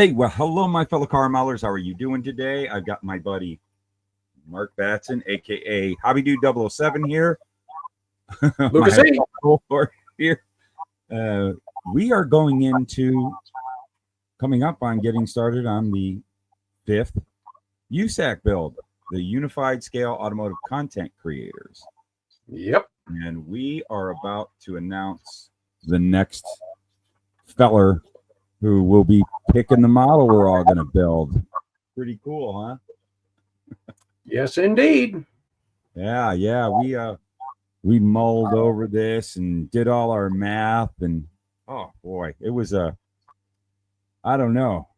Hey, well, hello, my fellow car mailers. How are you doing today? I've got my buddy Mark Batson, aka Hobby Dude 007 here. Luka here. We are going into coming up on getting started on the 5th USACC build, the Unified Scale Automotive Content Creators. Yep. And we are about to announce the next feller who will be picking the model we're all going to build. Pretty cool, huh? Yes, indeed. Yeah. We mulled over this and did all our math, and oh boy, it was I don't know.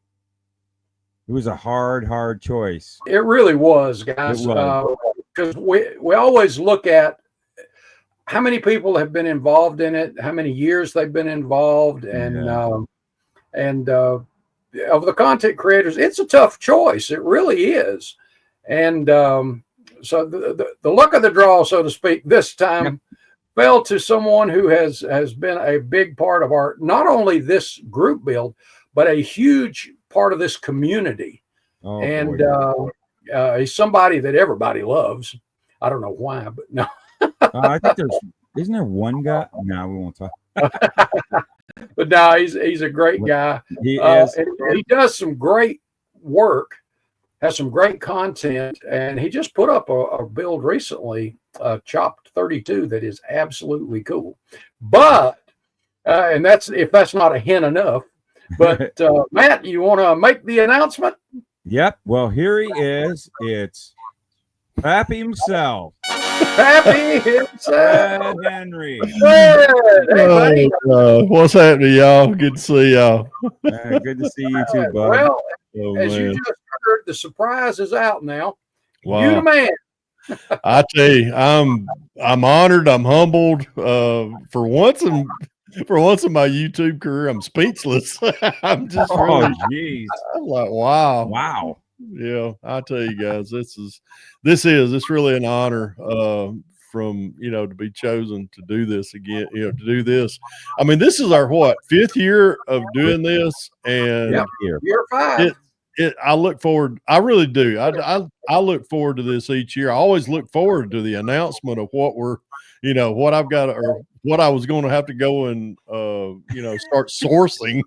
It was a hard choice. It really was, guys. Because we always look at how many people have been involved in it, how many years they've been involved, and of the content creators, it's a tough choice. It really is. And so the luck of the draw, so to speak, this time fell to someone who has been a big part of our, not only this group build, but a huge part of this community. He's somebody that everybody loves. I don't know why, but no. I think isn't there one guy? No, we won't talk. But no, he's a great guy. He is. He does some great work, has some great content, and he just put up a build recently, Chopped 32, that is absolutely cool. But and if that's not a hint enough. But Matt, you want to make the announcement? Yep. Well, here he is. It's Pappy himself. Pappy himself. Henry. Hey, buddy. What's happening, y'all? Good to see y'all. Good to see you too, bud. Well, as you just heard, the surprise is out now. Wow. You the man. I tell you, I'm honored. I'm humbled. For once in my YouTube career, I'm speechless. I'm just geez. I'm like, wow. Yeah, I tell you guys, it's really an honor to be chosen to do this again, to do this. I mean, this is our 5th year of doing this, and year 5. I look forward. I really do. I look forward to this each year. I always look forward to the announcement of what what I've got, or what I was going to have to go and start sourcing.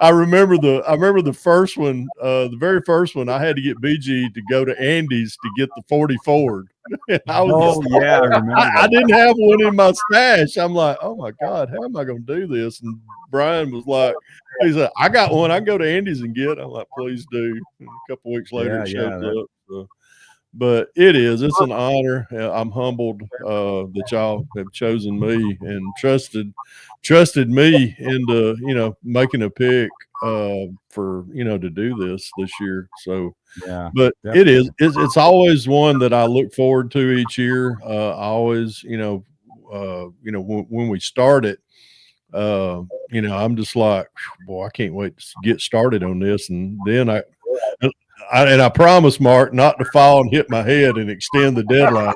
I remember the first one, the very first one. I had to get BG to go to Andy's to get the 40 Ford. I remember. I didn't have one in my stash. I'm like, oh my God, how am I going to do this? And Brian was like, he said, I got one. I can go to Andy's and get. I'm like, please do. And a couple weeks later, it shows up. So. But it's an honor. I'm humbled that y'all have chosen me and trusted me into making a pick for to do this year. So but definitely. It's always one that I look forward to each year. I always when we start it, I'm just like, boy, I can't wait to get started on this. And then I promise, Mark, not to fall and hit my head and extend the deadline.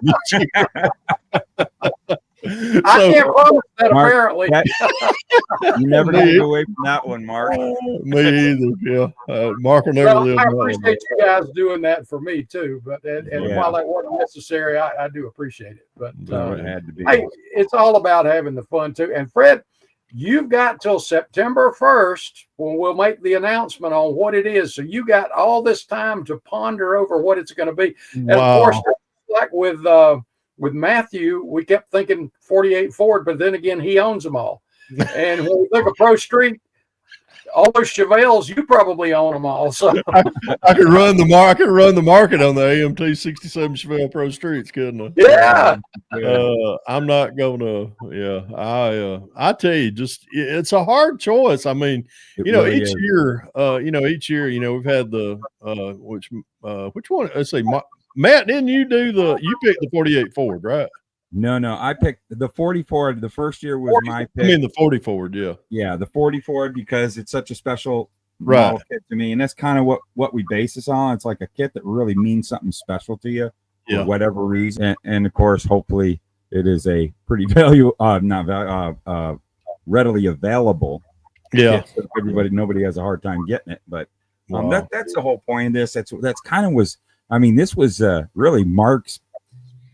I can't promise that, Mark, apparently. You never get away from that one, Mark. Me either. Yeah, Mark will never live. I appreciate you guys doing that for me too. But while that wasn't necessary, I do appreciate it. But it had to be. Hey, it's all about having the fun too. And Fred, you've got till September 1st when we'll make the announcement on what it is. So you got all this time to ponder over what it's going to be. And of course, like with Matthew, we kept thinking 48 Ford, but then again, he owns them all. And when we think of Pro Street, all those Chevelles, you probably own them all. So I could run the market on the AMT 67 Chevelle Pro Streets, couldn't I? Yeah. I'm not gonna. Yeah, I tell you, just it's a hard choice. I mean, each year, we've had the which one? Let's see, Matt, didn't you you picked the 48 Ford, right? No, I picked the 40 Ford. The first year was my pick. I mean the 40 Ford, yeah. Yeah, the 40 Ford, because it's such a special model kit to me. And that's kind of what we base this on. It's like a kit that really means something special to you for whatever reason. And of course, hopefully it is a pretty readily available Yeah. So nobody has a hard time getting it. But Wow. that's the whole point of this. That's kind of was. I mean, this was really Mark's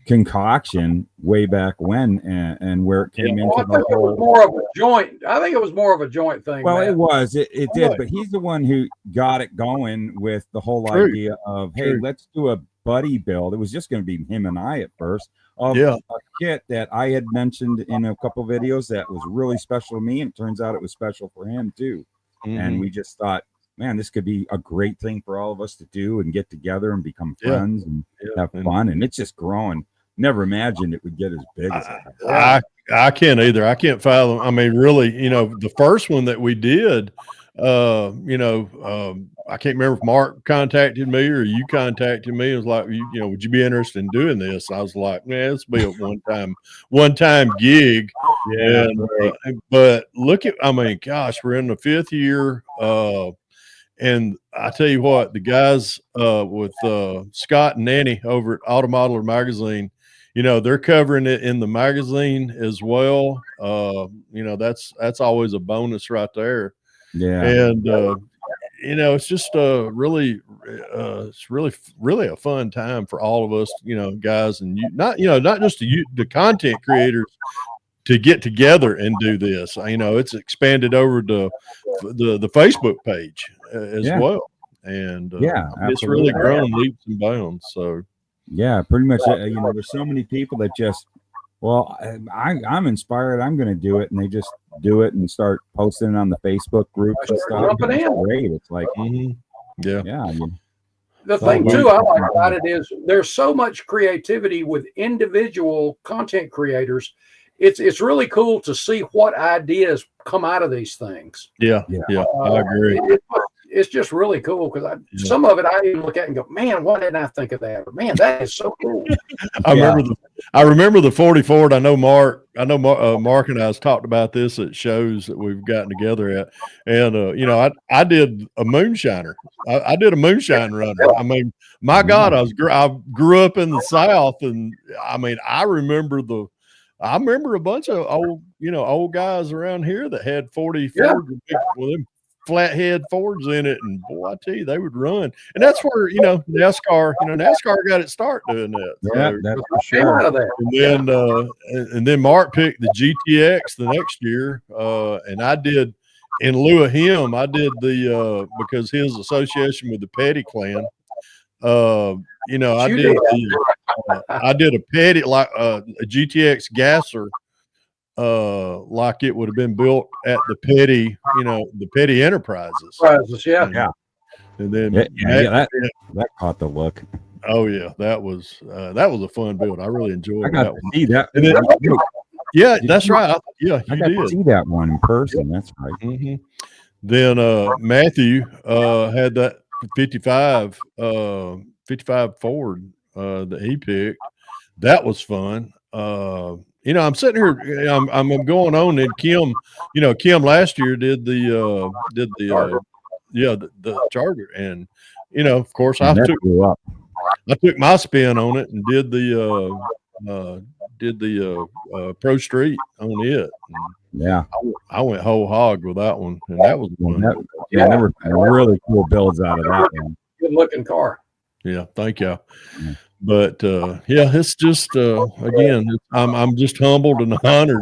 concoction way back when, and where it came into the whole. It was more of a joint. I think it was more of a joint thing. Well, Matt. it was. It did, but he's the one who got it going with the whole idea of, hey, let's do a buddy build. It was just going to be him and I at first. Of a kit that I had mentioned in a couple videos that was really special to me, and it turns out it was special for him too. And we just thought, man, this could be a great thing for all of us to do and get together and become friends and have fun. And it's just growing. Never imagined it would get as big as it. I can't either. I can't fathom. I mean, really, the first one that we did, I can't remember if Mark contacted me or you contacted me. It was like, would you be interested in doing this? I was like, man, this will be a one-time gig. Yeah. But look at, I mean, gosh, we're in the 5th year. And I tell you what, the guys with Scott and Nanny over at Automodeler Magazine, they're covering it in the magazine as well. That's always a bonus right there. Yeah. And it's just really a fun time for all of us, guys, and not just the content creators to get together and do this. It's expanded over to the Facebook page as well. And it's really grown leaps and bounds. So yeah, pretty much. There's so many people that just, well, I'm inspired. I'm going to do it, and they just do it and start posting it on the Facebook groups and stuff. It's great. It's like, The thing too I like about it is there's so much creativity with individual content creators. It's really cool to see what ideas come out of these things. Yeah, I agree. It's just really cool because some of it I even look at and go, man, why didn't I think of that? Or, man, that is so cool. I remember the 40 Ford. I know Mark and I has talked about this at shows that we've gotten together at, and I did a moonshiner. I did a moonshine runner. I mean, my God, I grew up in the South, and I mean, I remember a bunch of old guys around here that had 40 Fords with them flathead Fords in it, and boy, I tell you, they would run. And that's where NASCAR got its start doing that. So, that's for sure. And then Mark picked the GTX the next year, and I did, in lieu of him, I did the because his association with the Petty clan. I did a Petty, like a GTX gasser, like it would have been built at the Petty, the Petty Enterprises. Yeah. And then that caught the look. Oh yeah, that was a fun build. I really enjoyed that one. See that. And then, that's right. I got to see that one in person. That's right. Mm-hmm. Then Matthew had that 55 Ford that he picked. That was fun. I'm sitting here. I'm going on, and Kim. Kim last year did the Charger, and of course I took my spin on it and did the Pro Street on it. And I went whole hog with that one, and that was fun. There were really cool builds out of that one. Good looking car. Yeah, thank you. But it's just again, I'm just humbled and honored.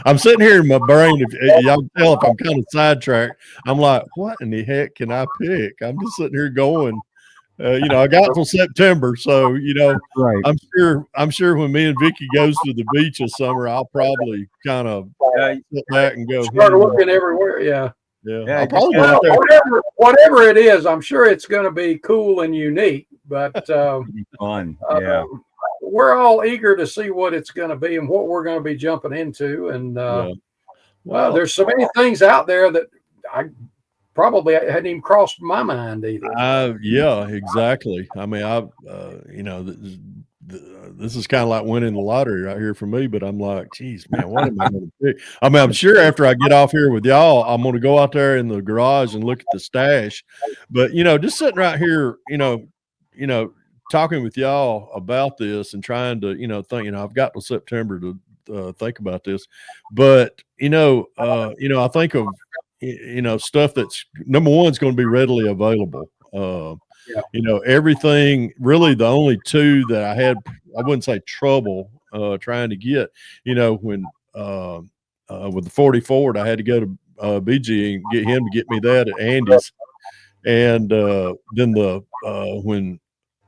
I'm sitting here in my brain. If y'all can tell if I'm kind of sidetracked, I'm like, what in the heck can I pick? I'm just sitting here going, I got till September, so right. I'm sure when me and Vicky goes to the beach this summer, I'll probably kind of sit back and go. Start looking everywhere. Yeah. I'll probably whatever it is, I'm sure it's going to be cool and unique. But fun. We're all eager to see what it's going to be and what we're going to be jumping into. And there's so many things out there that I probably hadn't even crossed my mind either. Yeah, exactly. I mean, this is kind of like winning the lottery right here for me, but I'm like, geez, man, what am I going to pick? I mean, I'm sure after I get off here with y'all, I'm going to go out there in the garage and look at the stash. But, just sitting right here, talking with y'all about this and trying to, think, I've got till September to think about this. But, I think of stuff that's number one is going to be readily available. Everything really. The only two that I had, I wouldn't say trouble trying to get, when with the 40 Ford, I had to go to BG and get him to get me that at Andy's. And then when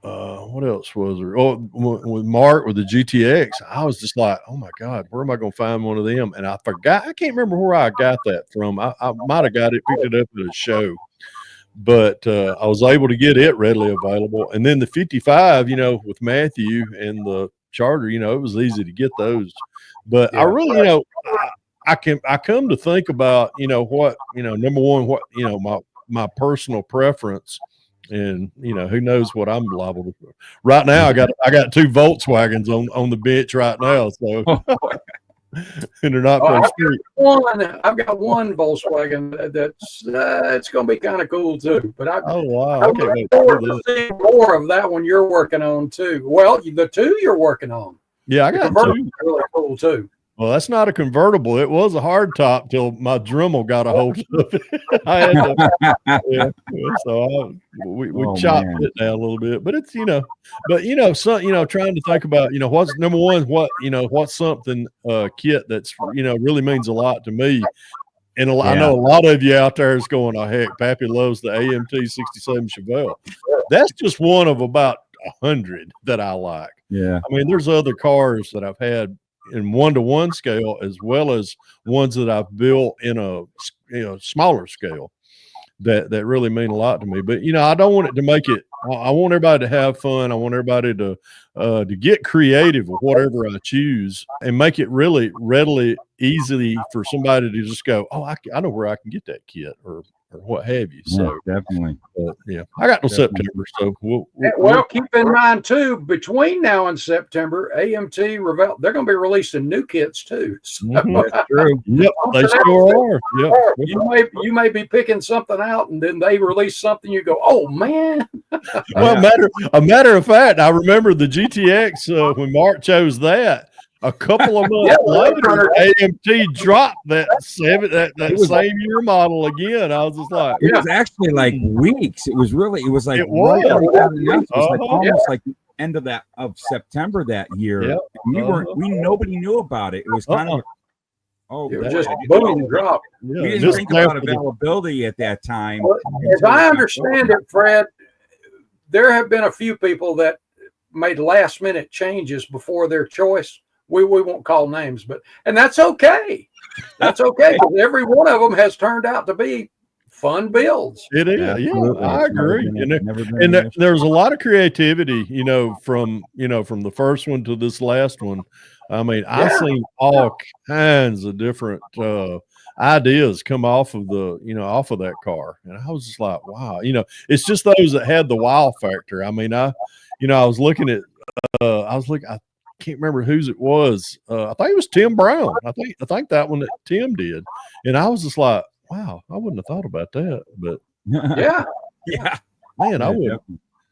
what else was there? Oh, with Mark with the GTX, I was just like, oh my God, where am I going to find one of them? And I forgot, I can't remember where I got that from. I might have picked it up at a show, but I was able to get it readily available. And then the 55, with Matthew and the Charter, it was easy to get those. But I really, I come to think about, what, number one, what, my personal preference, and who knows what I'm liable to. Right now, I got two Volkswagens on the bench right now, so and they're not for street. I've got one Volkswagen that's it's going to be kind of cool too. But I'm looking forward to seeing more of that one you're working on too. Well, the two you're working on. Yeah, I got two. Really cool too. Well, that's not a convertible. It was a hard top till my Dremel got a hold of it. I had to, so we chopped it down a little bit. But it's trying to think about what's number one, what's something kit that's really means a lot to me. And I know a lot of you out there is going, oh heck, Pappy loves the AMT 67 Chevelle. That's just one of about 100 that I like. Yeah, I mean, there's other cars that I've had in 1-to-1 scale, as well as ones that I've built in a smaller scale that really mean a lot to me. But I don't want it to make it. I want everybody to have fun. I want everybody to get creative with whatever I choose and make it really readily easily for somebody to just go, oh, I know where I can get that kit or what have you. So definitely. I got till September. So we'll keep in mind too, between now and September, AMT Revel, they're going to be releasing new kits too. So, that's true. Yep, they sure are. Yep. You may be picking something out, and then they release something. You go, oh man. Well, a matter of fact, I remember the GTX when Mark chose that. A couple of months later, AMT dropped that same year model again. I was just like, it was actually like weeks. It was like almost like the end of September that year. Yep. Nobody knew about it. It was kind of it was just boom drop. Yeah. We didn't think about availability at that time. Well, as I understand it, Fred, there have been a few people that made last minute changes before their choice. We won't call names, and that's okay. That's okay, because every one of them has turned out to be fun builds. It is, I agree. And there's a lot of creativity, from the first one to this last one. I mean, I've seen all kinds of different ideas come off of that car, and I was just like, wow, it's just those that had the wow factor. I mean, I was looking at, I can't remember whose it was. I think it was Tim Brown. I think that one that Tim did, and I was just like, wow, I wouldn't have thought about that. But yeah, man, I would.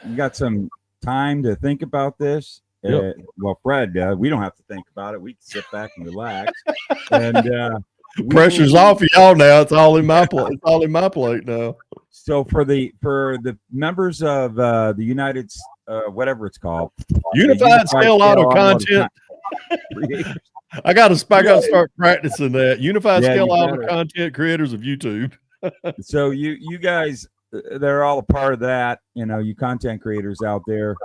You got some time to think about this. Yep. Well, Fred, we don't have to think about it. We can sit back and relax. And pressure's off of y'all now. It's all in my plate. It's all in my plate now. So for the members of the United, whatever it's called, Unified Scale Auto Content. I got to start practicing that. Unified Scale Auto Content Creators of YouTube. So you guys, they're all a part of that. You content creators out there.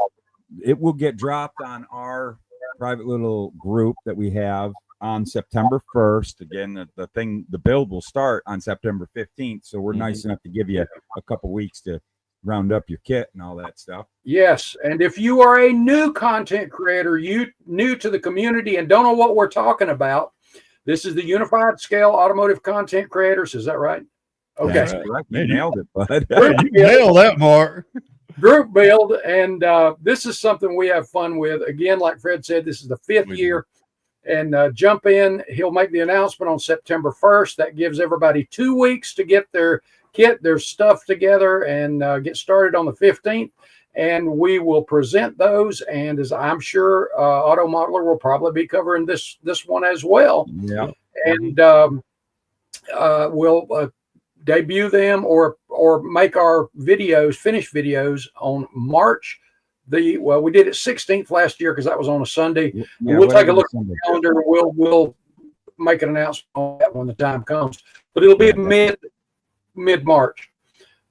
It will get dropped on our private little group that we have on September 1st. Again, the build will start on September 15th. So we're nice enough to give you a couple weeks to round up your kit and all that stuff. Yes. And if you are a new content creator, you new to the community and don't know what we're talking about, this is the Unified Scale Automotive Content Creators. Is that right? Okay. That's correct. You nailed it, bud. You nailed that, Mark. Group build. And this is something we have fun with. Again, like Fred said, this is the 5th year. And jump in. He'll make the announcement on September 1st. That gives everybody 2 weeks to get their kit, their stuff together, and get started on the 15th. And we will present those. And as I'm sure Auto Modeler will probably be covering this one as well. Yeah. And we'll debut them or make our videos, finished videos on March. Well, we did it 16th last year because that was on a Sunday. Yeah, we'll take a look at Sunday. the calendar. We'll make an announcement on that when the time comes. But it'll be mid March.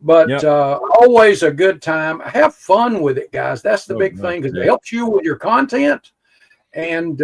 But always a good time. Have fun with it, guys. That's the big thing, because it helps you with your content, and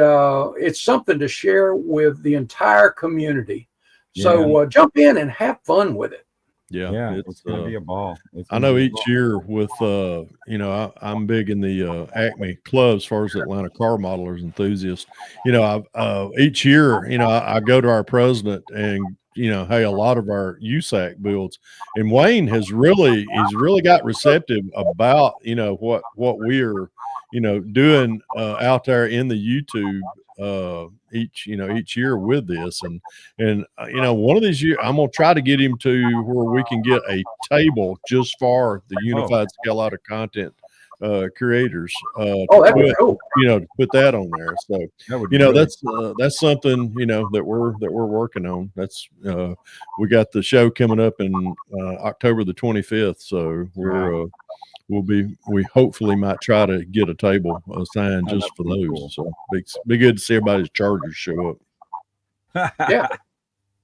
it's something to share with the entire community. So jump in and have fun with it. Yeah, it's going to be a ball. I know each year with, you know, I'm big in the Acme Club as far as Atlanta car modelers enthusiasts. You know, each year, you know, I go to our president and, you know, hey, a lot of our USACC builds, and Wayne he's really got receptive about, you know, what we're, you know, doing out there in the YouTube each year with this, and you know, one of these years I'm gonna try to get him to where we can get a table just for the unified scale out of content creators that'd be cool. You know, to put that on there. So you know, that's something, you know, that we're working on. That's we got the show coming up in October the 25th, so we hopefully might try to get a table assigned just for those. Cool. So be good to see everybody's chargers show up. Yeah,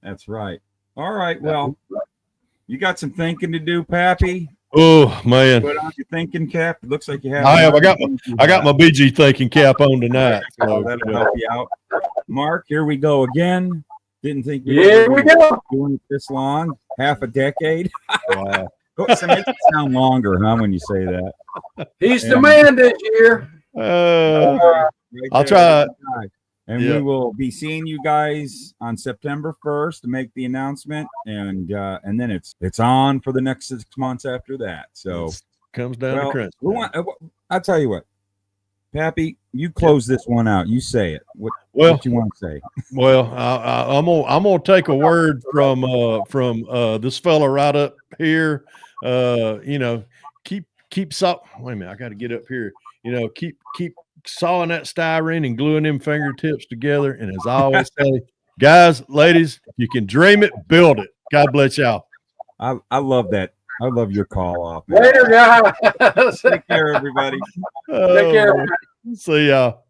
that's right. All right, well, you got some thinking to do, Pappy. Oh man, put on your thinking cap. It looks like you have. I got my BG thinking cap on tonight. So that'll help you out. Mark, here we go again. Didn't think we were doing it this long. Half a decade. Wow. So make it sound longer, huh? When you say that, he's the man this year. I'll try. And we will be seeing you guys on September 1st to make the announcement, and then it's on for the next 6 months after that. So it comes down to crunch. I'll tell you what, Pappy, you close this one out. You say it. What you want to say? Well, I'm gonna take a word from this fella right up here. You know, keep wait a minute, I got to get up here. You know, keep sawing that styrene and gluing them fingertips together. And as I always say, guys, ladies, if you can dream it, build it. God bless y'all. I love that. I love your call off. Man. Later, guys. Take care, everybody. Take care. See y'all.